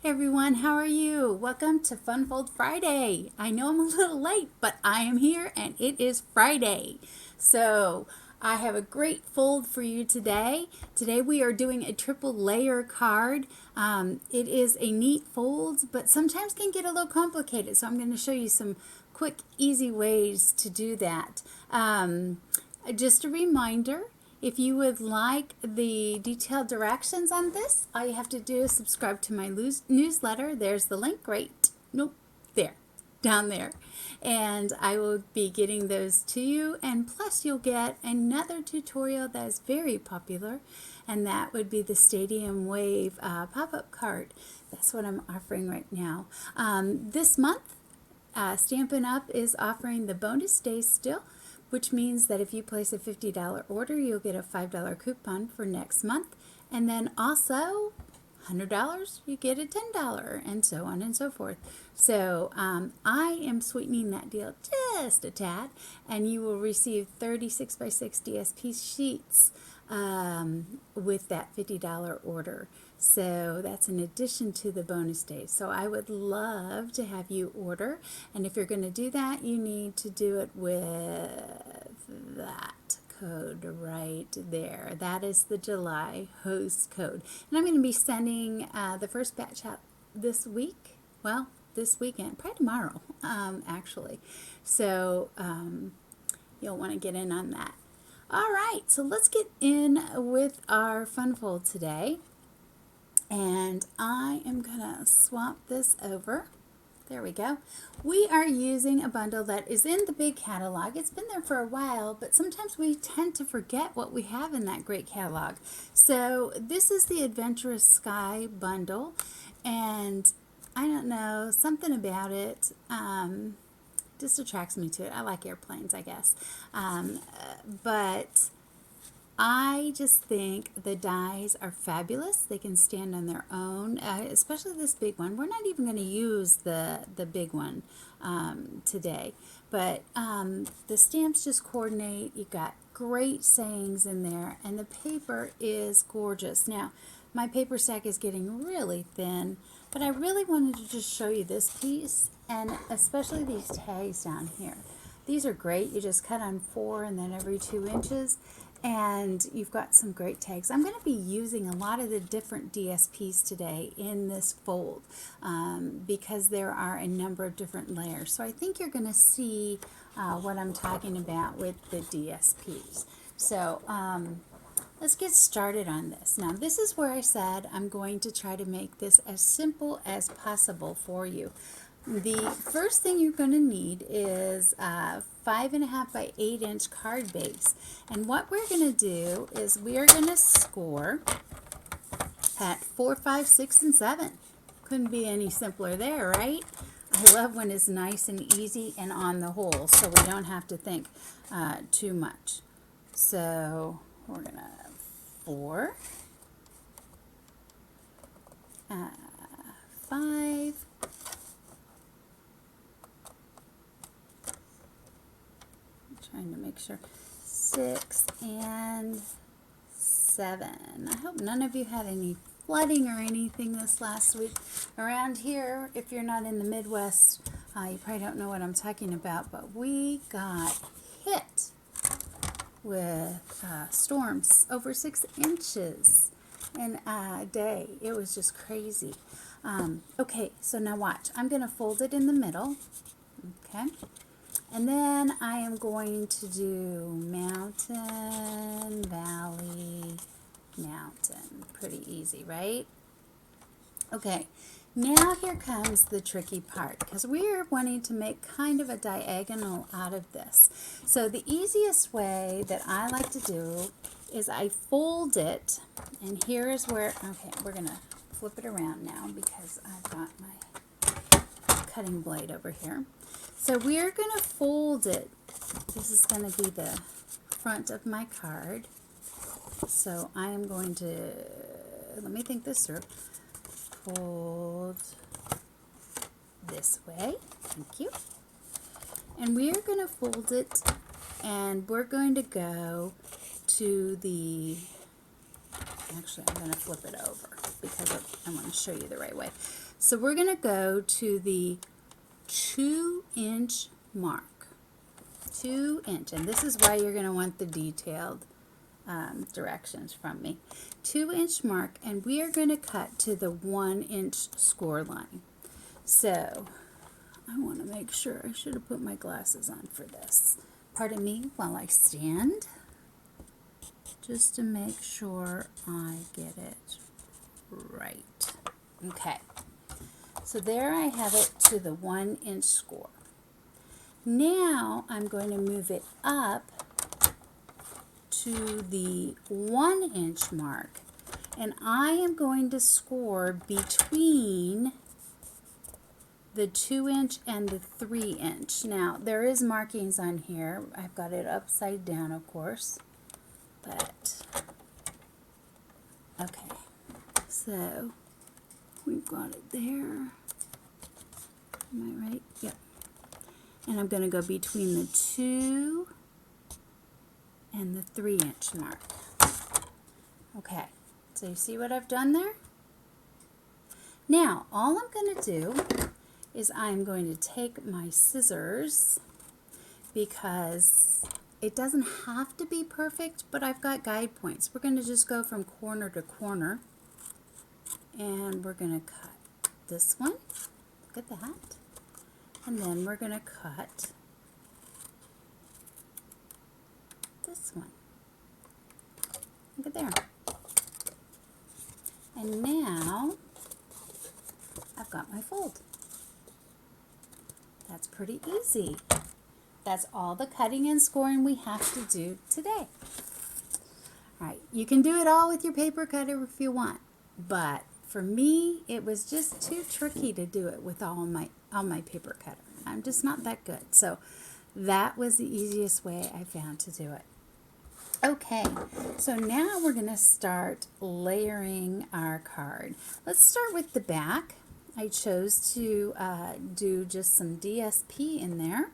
everyone, how are you? Welcome to Funfold Friday. I know I'm a little late, but I am here and it is Friday. So I have a great fold for you today. Today we are doing a triple layer card. It is a neat fold, but sometimes can get a little complicated. So I'm going to show you some quick, easy ways to do that. Just a reminder, if you would like the detailed directions on this, all you have to do is subscribe to my newsletter. There's the link there, down there. And I will be getting those to you. And plus you'll get another tutorial that is very popular, and that would be the Stadium Wave pop-up card. That's what I'm offering right now. This month, Stampin' Up! Is offering the bonus days still, which means that if you place a $50 order, you'll get a $5 coupon for next month. And then also, $100, you get a $10, and so on and so forth. So I am sweetening that deal just a tad, and you will receive 36 by 6 DSP sheets with that $50 order. So that's in addition to the bonus days. So I would love to have you order, and if you're going to do that, you need to do it with that code right there. That is the July host code. And I'm going to be sending the first batch out this week. Well, this weekend, probably tomorrow, actually. So you'll want to get in on that. All right, so let's get in with our fun fold today. And I am going to swap this over. There we go. We are using a bundle that is in the big catalog. It's been there for a while, but sometimes we tend to forget what we have in that great catalog. So this is the Adventurous Sky bundle, and I don't know, something about it just attracts me to it. I like airplanes, I guess. But I just think the dies are fabulous. They can stand on their own, especially this big one. We're not even going to use the big one today, but the stamps just coordinate. You've got great sayings in there, and the paper is gorgeous. Now, my paper stack is getting really thin, but I really wanted to just show you this piece, and especially these tags down here. These are great. You just cut on 4 and then every 2 inches. And you've got some great tags. I'm going to be using a lot of the different DSPs today in this fold because there are a number of different layers. So I think you're going to see what I'm talking about with the DSPs. So let's get started on this. Now this is where I said I'm going to try to make this as simple as possible for you. The first thing you're going to need is 5.5 by 8 inch card base, and what we're going to do is we are going to score at 4, 5, 6, and 7. Couldn't be any simpler there, right? I love when it's nice and easy and on the hole, so we don't have to think too much. So we're going to 4, 5, trying to make sure, 6 and 7. I hope none of you had any flooding or anything this last week. Around here, if you're not in the Midwest, you probably don't know what I'm talking about, but we got hit with storms over 6 inches in a day. It was just crazy. Okay, so now watch. I'm going to fold it in the middle. Okay. And then I am going to do mountain, valley, mountain. Pretty easy, right? Okay, now here comes the tricky part, because we're wanting to make kind of a diagonal out of this. So the easiest way that I like to do is I fold it, and here is where, okay, we're going to flip it around now because I've got my cutting blade over here. So we're going to fold it. This is going to be the front of my card. So I am going to, let me think this through. Fold this way. Thank you. And we're going to fold it, and we're going to go to the, actually I'm going to flip it over because I want to show you the right way. So we're going to go to the 2-inch mark. 2-inch, and this is why you're going to want the detailed directions from me. 2-inch mark, and we are going to cut to the 1-inch score line. So I want to make sure, I should have put my glasses on for this. Pardon me while I stand, just to make sure I get it right. Okay, so there I have it to the 1-inch score. Now I'm going to move it up to the 1-inch mark, and I am going to score between the 2-inch and the 3-inch. Now there is markings on here. I've got it upside down, of course, but okay, so we've got it there. Am I right? Yep. And I'm going to go between the 2 and the 3-inch mark. Okay, so you see what I've done there? Now all I'm going to do is I'm going to take my scissors, because it doesn't have to be perfect, but I've got guide points. We're going to just go from corner to corner, and we're going to cut this one. Look at that. And then we're going to cut this one. Look at there. And now I've got my fold. That's pretty easy. That's all the cutting and scoring we have to do today. All right, you can do it all with your paper cutter if you want, but for me, it was just too tricky to do it with all my paper cutter. I'm just not that good. So that was the easiest way I found to do it. Okay, so now we're going to start layering our card. Let's start with the back. I chose to do just some DSP in there.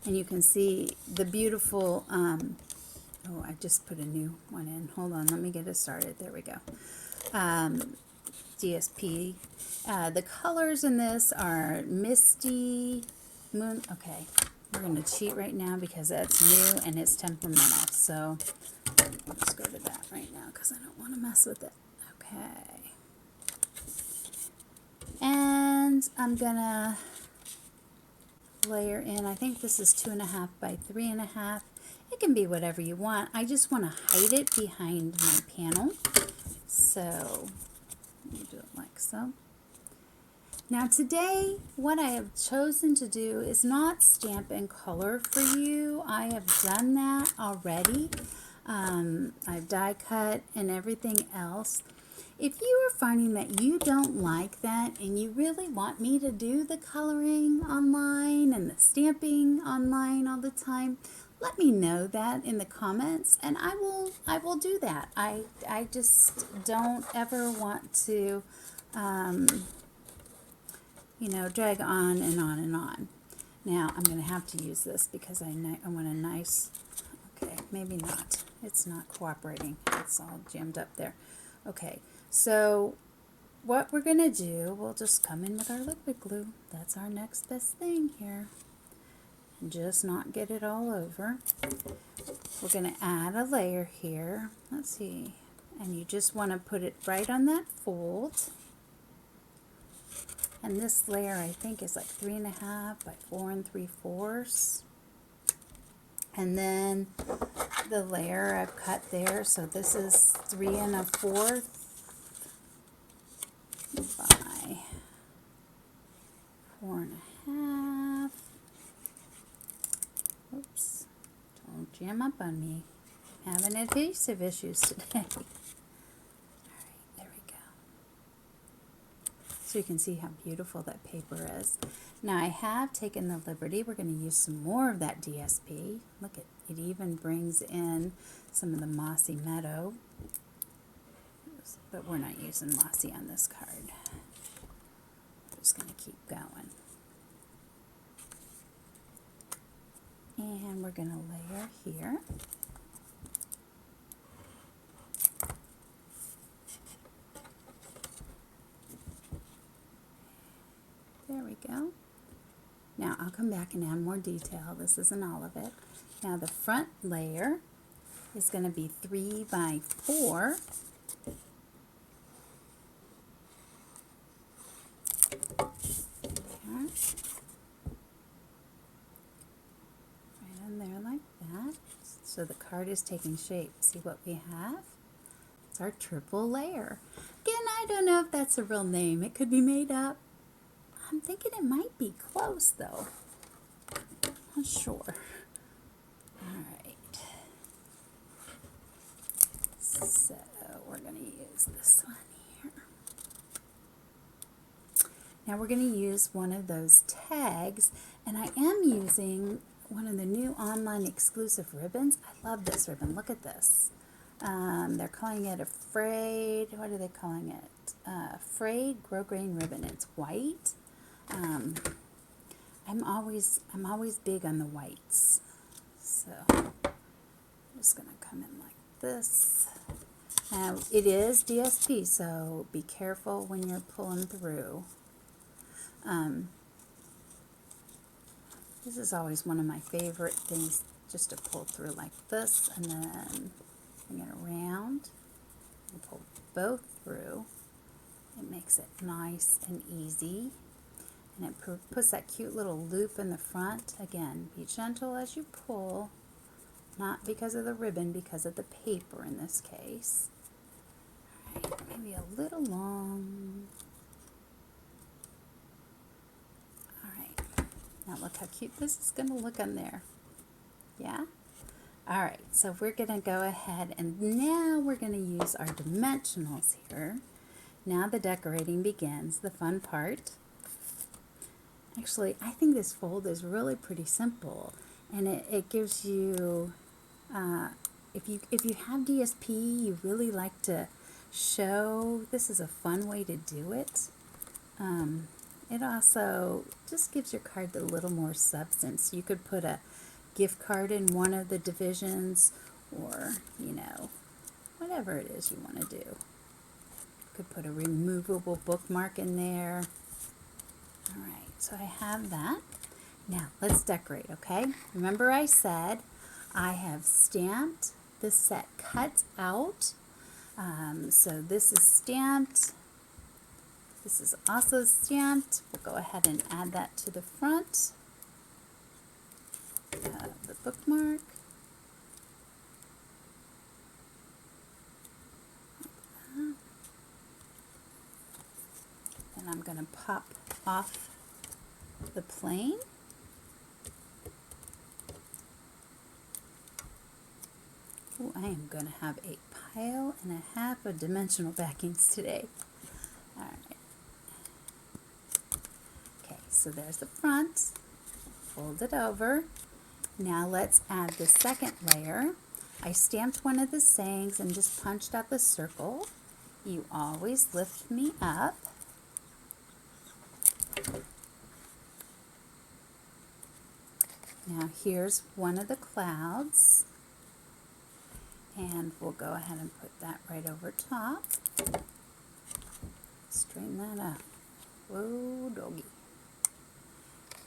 And you can see the beautiful, oh, I just put a new one in. Hold on, let me get it started. There we go. DSP. The colors in this are Misty, Moon. Okay, we're going to cheat right now because that's new and it's temperamental. So let's go to that right now because I don't want to mess with it. Okay. And I'm going to layer in, I think this is 2.5 by 3.5. It can be whatever you want. I just want to hide it behind my panel. So you do it like so. Now today, what I have chosen to do is not stamp and color for you. I have done that already. I've die cut and everything else. If you are finding that you don't like that and you really want me to do the coloring online and the stamping online all the time, let me know that in the comments and I will do that. I just don't ever want to you know, drag on and on and on. Now I'm going to have to use this because I want a nice, okay, maybe not. It's not cooperating. It's all jammed up there. Okay, so what we're going to do, we'll just come in with our liquid glue. That's our next best thing here. And just not get it all over. We're going to add a layer here. Let's see. And you just want to put it right on that fold. And this layer I think is like 3.5 by 4 3/4. And then the layer I've cut there, so this is 3 1/4 by 4 1/2. Oops, don't jam up on me. Having adhesive issues today. So you can see how beautiful that paper is. Now I have taken the liberty, we're going to use some more of that DSP. Look, it even brings in some of the Mossy Meadow. But we're not using Mossy on this card. I'm just going to keep going. And we're going to layer here. There we go. Now I'll come back and add more detail. This isn't all of it. Now the front layer is going to be 3 by 4. Right in there like that. So the card is taking shape. See what we have? It's our triple layer. Again, I don't know if that's a real name. It could be made up. I'm thinking it might be close though. Not sure. Alright. So we're going to use this one here. Now we're going to use one of those tags, and I am using one of the new online exclusive ribbons. I love this ribbon. Look at this. They're calling it a frayed, what are they calling it? Frayed grosgrain ribbon. It's white. I'm always big on the whites. So I'm just going to come in like this. Now it is DSP, so be careful when you're pulling through. This is always one of my favorite things, just to pull through like this, and then bring it around and pull both through. It makes it nice and easy, and it puts that cute little loop in the front. Again, be gentle as you pull, not because of the ribbon, because of the paper in this case. All right, maybe a little long. Now look how cute this is going to look on there. Yeah? Alright, so we're going to go ahead and now we're going to use our dimensionals here. Now the decorating begins, the fun part. Actually, I think this fold is really pretty simple, and it gives you, if you have DSP, you really like to show, this is a fun way to do it. It also just gives your card a little more substance. You could put a gift card in one of the divisions, or, you know, whatever it is you want to do. You could put a removable bookmark in there. Alright, so I have that. Now, let's decorate, okay? Remember I said I have stamped this set cut out. So this is stamped. This is also stamped. We'll go ahead and add that to the front of the bookmark. Then I'm going to pop off the plane. Ooh, I am going to have a pile and a half of dimensional backings today. All right. So there's the front, fold it over. Now let's add the second layer. I stamped one of the sayings and just punched out the circle. You always lift me up. Now here's one of the clouds, and we'll go ahead and put that right over top. Straighten that up. Whoa, doggy.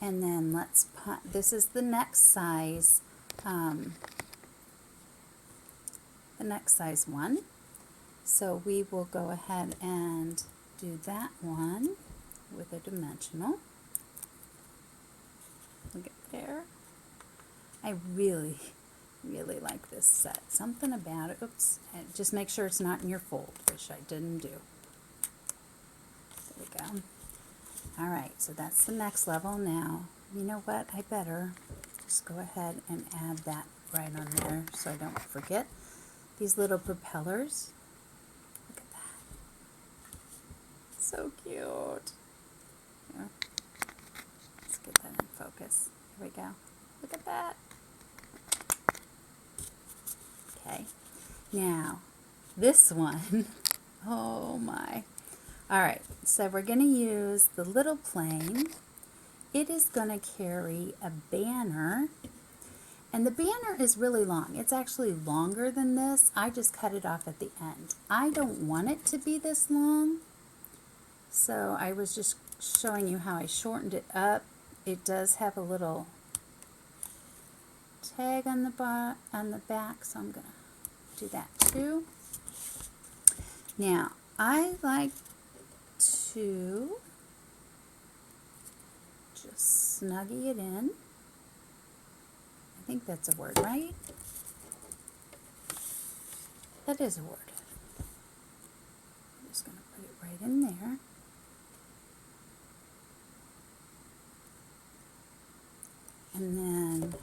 And then let's put, this is the next size one. So we will go ahead and do that one with a dimensional. Look at there. I really, really like this set. Something about it. Oops. And just make sure it's not in your fold, which I didn't do. There we go. Alright, so that's the next level. Now, you know what? I better just go ahead and add that right on there so I don't forget. These little propellers. Look at that. So cute. Here. Let's get that in focus. Here we go. Look at that. Okay. Now, this one. Oh my. Alright, so we're going to use the little plane. It is going to carry a banner, and the banner is really long. It's actually longer than this. I just cut it off at the end. I don't want it to be this long, so I was just showing you how I shortened it up. It does have a little tag on the back, so I'm going to do that too. Now, I like to just snuggie it in. I think that's a word, right? That is a word. I'm just going to put it right in there. And then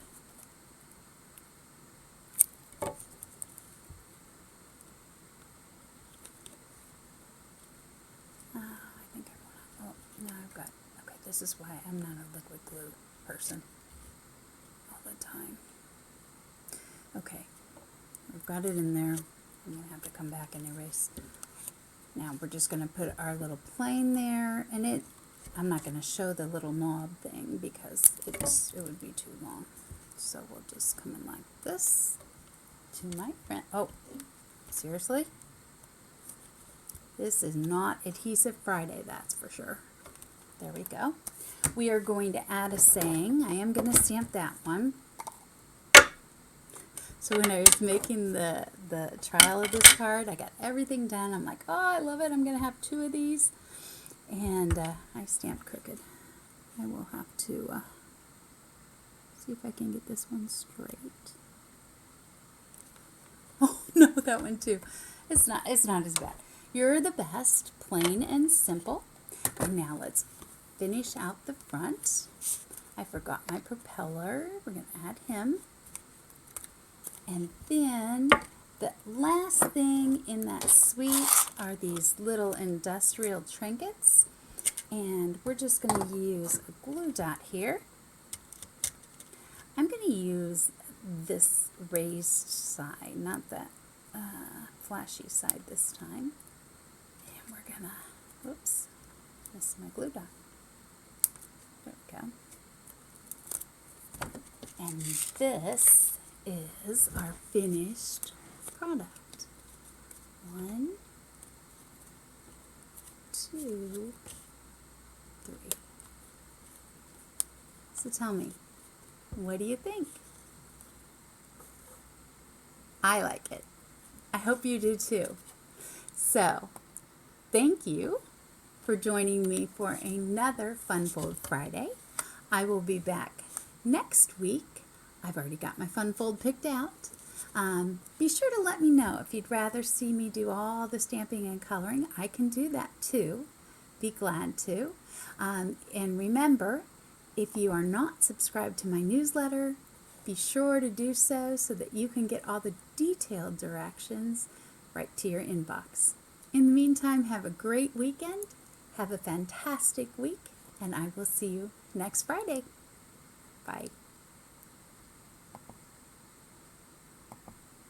I think I want to, no, I've got, okay, this is why I'm not a liquid glue person all the time. Okay, we've got it in there. I'm going to have to come back and erase. Now we're just going to put our little plane there, and I'm not going to show the little knob thing because it would be too long. So we'll just come in like this to my friend. Oh, seriously? This is not Adhesive Friday, that's for sure. There we go. We are going to add a saying. I am going to stamp that one. So when I was making the trial of this card, I got everything done. I'm like, oh, I love it. I'm going to have 2 of these. And I stamped crooked. I will have to see if I can get this one straight. Oh, no, that one too. It's not as bad. You're the best, plain and simple. And now let's finish out the front. I forgot my propeller. We're going to add him. And then the last thing in that suite are these little industrial trinkets. And we're just going to use a glue dot here. I'm going to use this raised side, not that flashy side this time. And we're going to, whoops, miss my glue dot. There we go. And this is our finished product. 1, 2, 3. So tell me, what do you think? I like it. I hope you do too. So, thank you for joining me for another Fun Fold Friday. I will be back next week. I've already got my Fun Fold picked out. Be sure to let me know if you'd rather see me do all the stamping and coloring. I can do that too. Be glad to. And remember, if you are not subscribed to my newsletter, be sure to do so that you can get all the detailed directions right to your inbox. In the meantime, have a great weekend. Have a fantastic week, and I will see you next Friday. Bye.